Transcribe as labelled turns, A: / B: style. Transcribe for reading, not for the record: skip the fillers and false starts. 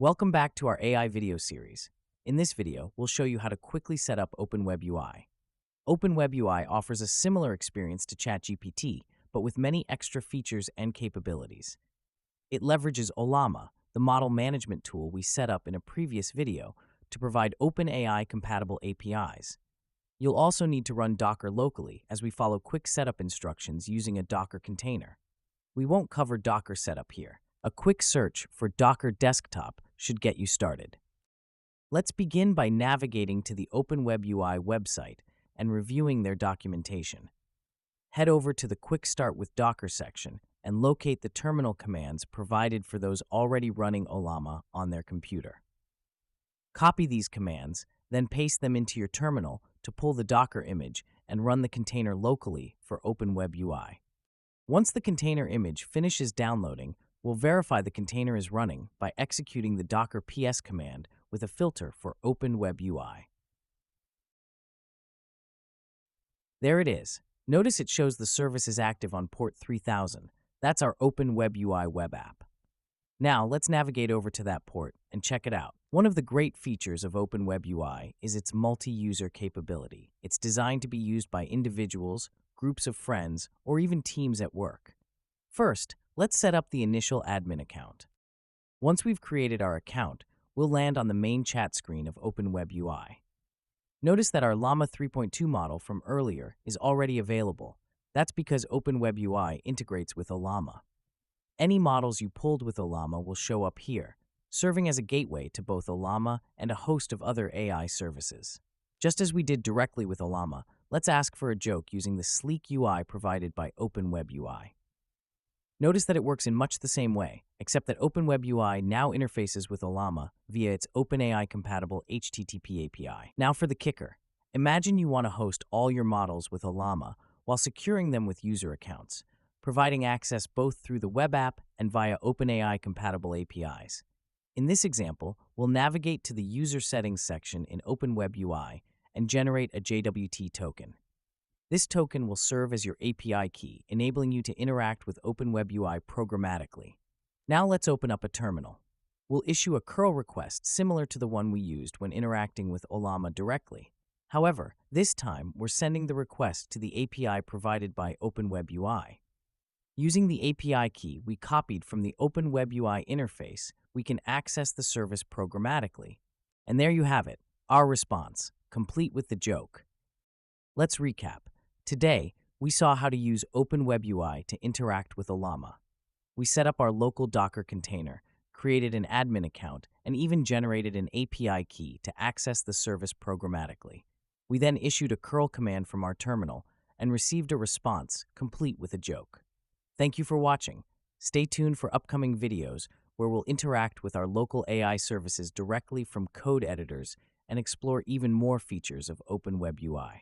A: Welcome back to our AI video series. In this video, we'll show you how to quickly set up Open WebUI. Open WebUI offers a similar experience to ChatGPT, but with many extra features and capabilities. It leverages Ollama, the model management tool we set up in a previous video, to provide OpenAI-compatible APIs. You'll also need to run Docker locally as we follow quick setup instructions using a Docker container. We won't cover Docker setup here. A quick search for Docker Desktop should get you started. Let's begin by navigating to the Open WebUI website and reviewing their documentation. Head over to the Quick Start with Docker section and locate the terminal commands provided for those already running Ollama on their computer. Copy these commands, then paste them into your terminal to pull the Docker image and run the container locally for Open WebUI. Once the container image finishes downloading, we'll verify the container is running by executing the docker ps command with a filter for Open WebUI. There it is. Notice it shows the service is active on port 3000. That's our Open WebUI web app. Now, let's navigate over to that port and check it out. One of the great features of Open WebUI is its multi-user capability. It's designed to be used by individuals, groups of friends, or even teams at work. First, let's set up the initial admin account. Once we've created our account, we'll land on the main chat screen of Open WebUI. Notice that our Llama 3.2 model from earlier is already available. That's because Open WebUI integrates with Ollama. Any models you pulled with Ollama will show up here, serving as a gateway to both Ollama and a host of other AI services. Just as we did directly with Ollama, let's ask for a joke using the sleek UI provided by Open WebUI. Notice that it works in much the same way, except that Open WebUI now interfaces with Ollama via its OpenAI-compatible HTTP API. Now for the kicker. Imagine you want to host all your models with Ollama while securing them with user accounts, providing access both through the web app and via OpenAI-compatible APIs. In this example, we'll navigate to the User Settings section in Open WebUI and generate a JWT token. This token will serve as your API key, enabling you to interact with Open WebUI programmatically. Now let's open up a terminal. We'll issue a curl request similar to the one we used when interacting with Ollama directly. However, this time we're sending the request to the API provided by Open WebUI. Using the API key we copied from the Open WebUI interface, we can access the service programmatically. And there you have it, our response, complete with the joke. Let's recap. Today, we saw how to use Open WebUI to interact with Ollama. We set up our local Docker container, created an admin account, and even generated an API key to access the service programmatically. We then issued a curl command from our terminal and received a response, complete with a joke. Thank you for watching. Stay tuned for upcoming videos where we'll interact with our local AI services directly from code editors and explore even more features of Open WebUI.